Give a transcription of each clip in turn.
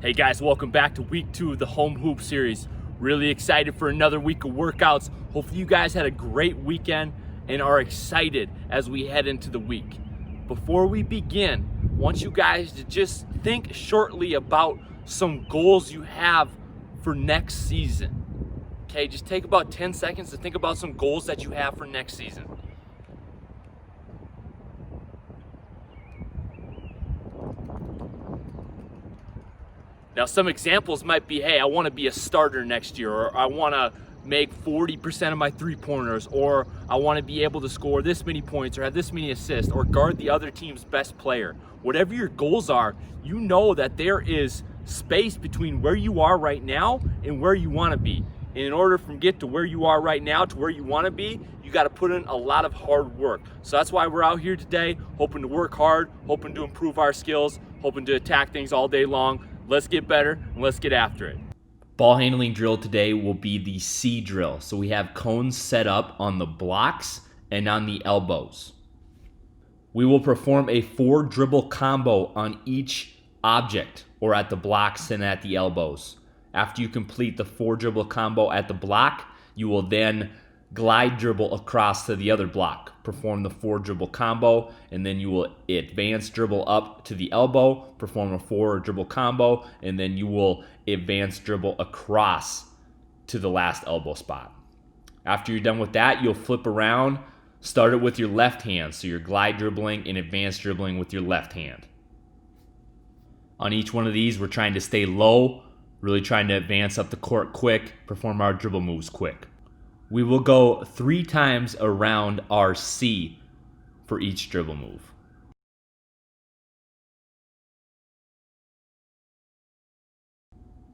Hey guys, welcome back to week 2 of the Home Hoop series. Really excited for another week of workouts. Hopefully you guys had a great weekend and are excited as we head into the week. Before we begin, I want you guys to just think shortly about some goals you have for next season. Okay, just take about 10 seconds to think about some goals that you have for next season. Now, some examples might be, hey, I want to be a starter next year, or I want to make 40% of my three-pointers, or I want to be able to score this many points or have this many assists or guard the other team's best player. Whatever your goals are, you know that there is space between where you are right now and where you want to be. And in order to get to where you are right now to where you want to be, you got to put in a lot of hard work. So that's why we're out here today, hoping to work hard, hoping to improve our skills, hoping to attack things all day long. Let's get better and let's get after it. Ball handling drill today will be the C drill. So we have cones set up on the blocks and on the elbows. We will perform a 4 dribble combo on each object, or at the blocks and at the elbows. After you complete the 4 dribble combo at the block, you will then glide dribble across to the other block, perform the 4 dribble combo, and then you will advance dribble up to the elbow, perform a 4 dribble combo, and then you will advance dribble across to the last elbow spot. After you're done with that, you'll flip around, start it with your left hand, so you're glide dribbling and advance dribbling with your left hand. On each one of these, we're trying to stay low, really trying to advance up the court quick, perform our dribble moves quick. We will go 3 times around our C for each dribble move.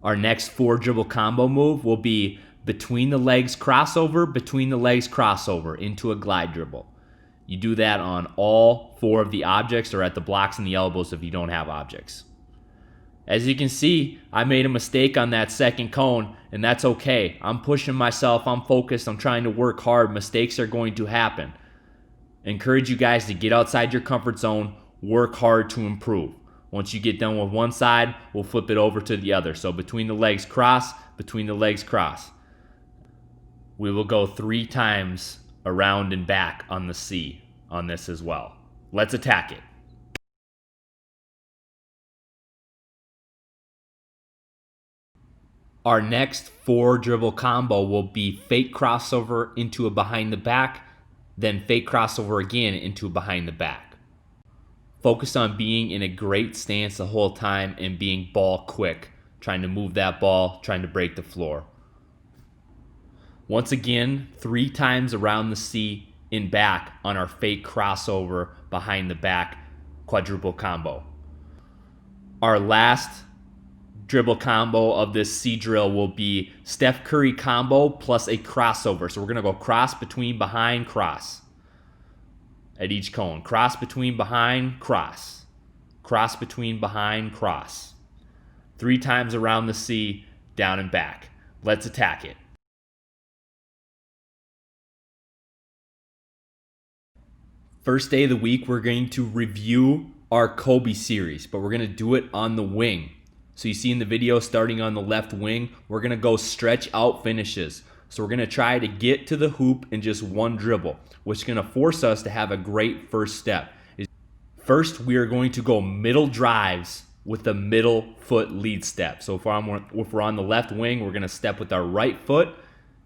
Our next 4 dribble combo move will be between the legs crossover, between the legs crossover into a glide dribble. You do that on all 4 of the objects or at the blocks and the elbows if you don't have objects. As you can see, I made a mistake on that second cone, and that's okay. I'm pushing myself, I'm focused, I'm trying to work hard. Mistakes are going to happen. I encourage you guys to get outside your comfort zone, work hard to improve. Once you get done with one side, we'll flip it over to the other. So between the legs cross, between the legs cross. We will go 3 times around and back on the C on this as well. Let's attack it. Our next 4 dribble combo will be fake crossover into a behind the back, then fake crossover again into a behind the back. Focus on being in a great stance the whole time and being ball quick, trying to move that ball, trying to break the floor. Once again, 3 times around the C in back on our fake crossover behind the back quadruple combo. Our last dribble combo of this C drill will be Steph Curry combo plus a crossover. So we're going to go cross, between, behind, cross at each cone. Cross, between, behind, cross. Cross, between, behind, cross. 3 times around the C, down and back. Let's attack it. First day of the week, we're going to review our Kobe series, but we're going to do it on the wing. So you see in the video, starting on the left wing, we're going to go stretch out finishes. So we're going to try to get to the hoop in just 1 dribble, which is going to force us to have a great first step. First, we are going to go middle drives with the middle foot lead step. So if we're on the left wing, we're going to step with our right foot.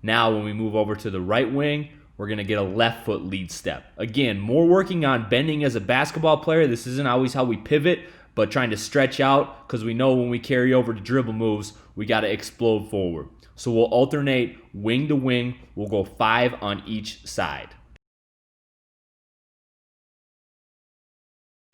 Now when we move over to the right wing, we're going to get a left foot lead step. Again, more working on bending as a basketball player. This isn't always how we pivot, but trying to stretch out, because we know when we carry over to dribble moves, we got to explode forward. So we'll alternate wing to wing. We'll go 5 on each side.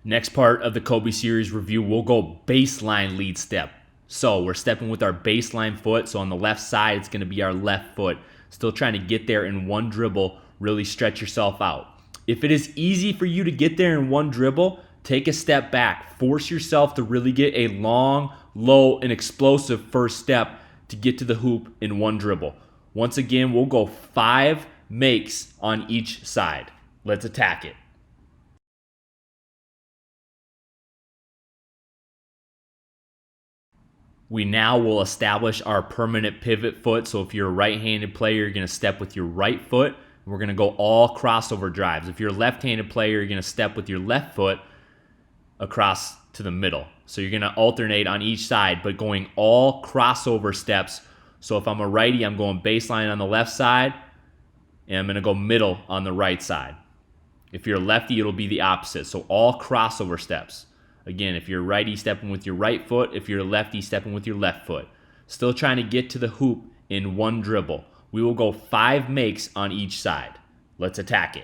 Next part of the Kobe series review, we'll go baseline lead step. So we're stepping with our baseline foot. So on the left side, it's going to be our left foot. Still trying to get there in 1 dribble. Really stretch yourself out. If it is easy for you to get there in 1 dribble, take a step back. Force yourself to really get a long, low, and explosive first step to get to the hoop in 1 dribble. Once again, we'll go 5 makes on each side. Let's attack it. We now will establish our permanent pivot foot. So if you're a right-handed player, you're going to step with your right foot. We're going to go all crossover drives. If you're a left-handed player, you're going to step with your left foot across to the middle. So you're going to alternate on each side, but going all crossover steps. So if I'm a righty, I'm going baseline on the left side, and I'm going to go middle on the right side. If you're a lefty, it'll be the opposite. So all crossover steps. Again, if you're a righty, stepping with your right foot. If you're a lefty, stepping with your left foot. Still trying to get to the hoop in one dribble. We will go 5 makes on each side. Let's attack it.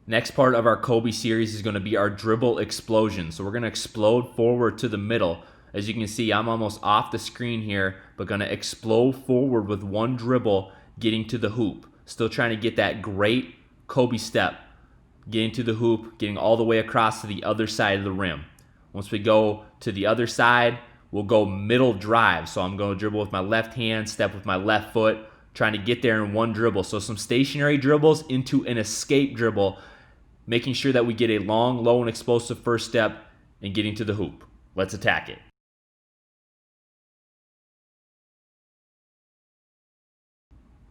Next part of our Kobe series is going to be our dribble explosion. So we're going to explode forward to the middle. As you can see, I'm almost off the screen here, but going to explode forward with one dribble, getting to the hoop. Still trying to get that great Kobe step, getting to the hoop, getting all the way across to the other side of the rim. Once we go to the other side, we'll go middle drive. So I'm going to dribble with my left hand, step with my left foot, trying to get there in one dribble. So some stationary dribbles into an escape dribble, making sure that we get a long, low, and explosive first step and getting to the hoop. Let's attack it.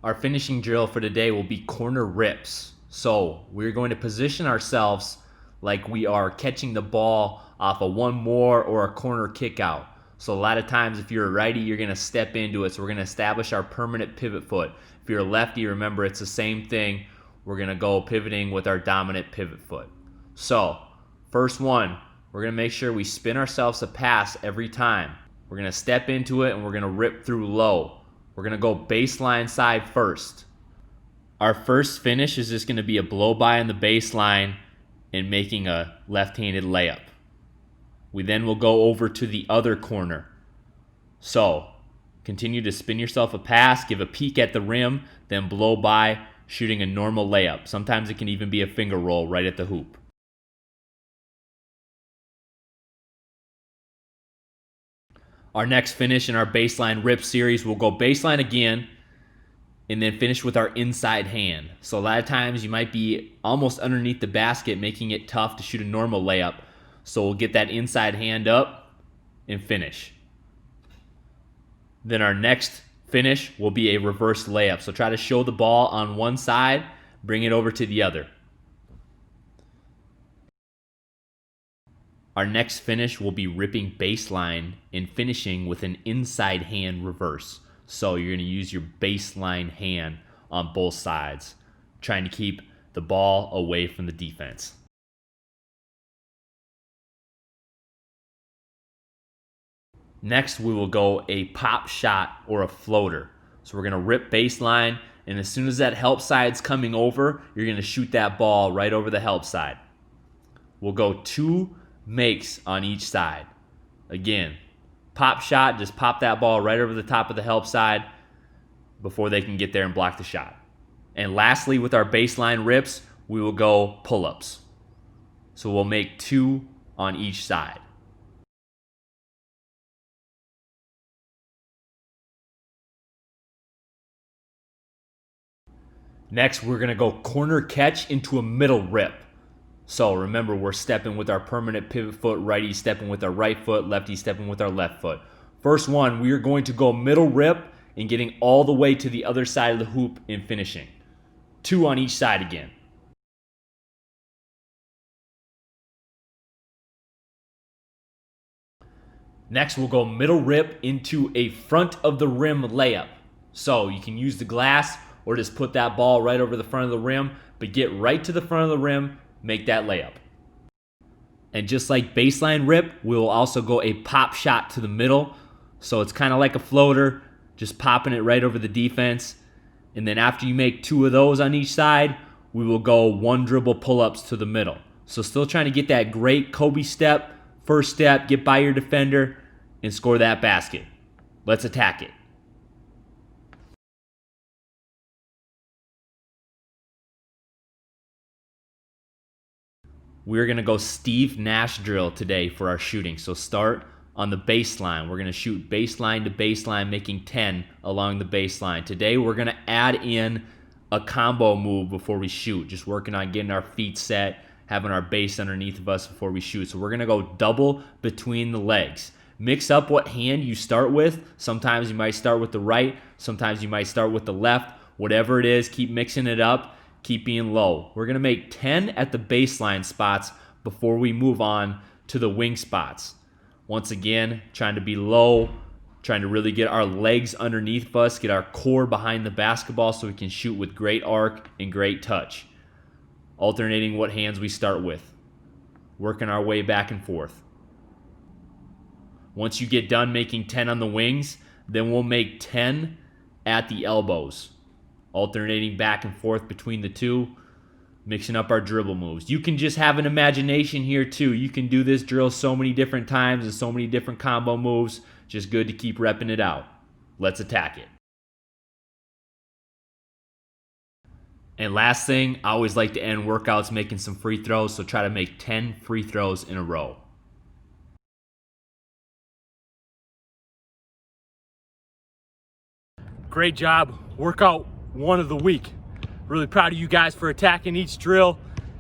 Our finishing drill for today will be corner rips. So we're going to position ourselves like we are catching the ball off a one more or a corner kick out. So a lot of times if you're a righty, you're going to step into it. So we're going to establish our permanent pivot foot. If you're a lefty, remember it's the same thing. We're going to go pivoting with our dominant pivot foot. So first one, we're going to make sure we spin ourselves a pass every time. We're going to step into it and we're going to rip through low. We're going to go baseline side first. Our first finish is just going to be a blow by on the baseline and making a left-handed layup. We then will go over to the other corner. So continue to spin yourself a pass, give a peek at the rim, then blow by, shooting a normal layup. Sometimes it can even be a finger roll right at the hoop. Our next finish in our baseline rip series, we'll go baseline again and then finish with our inside hand. So a lot of times you might be almost underneath the basket, making it tough to shoot a normal layup. So we'll get that inside hand up and finish. Then our next finish will be a reverse layup. So try to show the ball on one side, bring it over to the other. Our next finish will be ripping baseline and finishing with an inside hand reverse. So you're going to use your baseline hand on both sides, trying to keep the ball away from the defense. Next, we will go a pop shot or a floater. So we're going to rip baseline, and as soon as that help side's coming over, you're going to shoot that ball right over the help side. We'll go 2 makes on each side. Again, pop shot, just pop that ball right over the top of the help side before they can get there and block the shot. And lastly, with our baseline rips, we will go pull-ups. So we'll make 2 on each side. Next, we're going to go corner catch into a middle rip. So remember, we're stepping with our permanent pivot foot, righty stepping with our right foot, lefty stepping with our left foot. First one, we are going to go middle rip and getting all the way to the other side of the hoop and finishing. 2 on each side again. Next, we'll go middle rip into a front of the rim layup. So you can use the glass or just put that ball right over the front of the rim, but get right to the front of the rim, make that layup. And just like baseline rip, we'll also go a pop shot to the middle. So it's kind of like a floater, just popping it right over the defense. And then after you make 2 of those on each side, we will go 1 dribble pull-ups to the middle. So still trying to get that great Kobe step, first step, get by your defender, and score that basket. Let's attack it. We're going to go Steve Nash drill today for our shooting. So start on the baseline. We're going to shoot baseline to baseline, making 10 along the baseline. Today we're going to add in a combo move before we shoot. Just working on getting our feet set, having our base underneath of us before we shoot. So we're going to go double between the legs. Mix up what hand you start with. Sometimes you might start with the right. Sometimes you might start with the left. Whatever it is, keep mixing it up. Keep being low. We're going to make 10 at the baseline spots before we move on to the wing spots. Once again, trying to be low, trying to really get our legs underneath of us, get our core behind the basketball so we can shoot with great arc and great touch. Alternating what hands we start with. Working our way back and forth. Once you get done making 10 on the wings, then we'll make 10 at the elbows. Alternating back and forth between the two, mixing up our dribble moves. You can just have an imagination here too. You can do this drill so many different times and so many different combo moves. Just good to keep repping it out. Let's attack it. And last thing, I always like to end workouts making some free throws, so try to make 10 free throws in a row. Great job. Workout one of the week. Really proud of you guys for attacking each drill.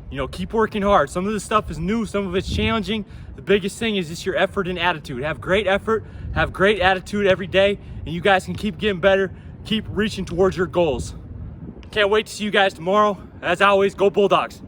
You know, keep working hard. Some of this stuff is new, some of it's challenging. The biggest thing is just your effort and attitude. Have great effort, have great attitude every day, and you guys can keep getting better, keep reaching towards your goals. Can't wait to see you guys tomorrow. As always, go Bulldogs.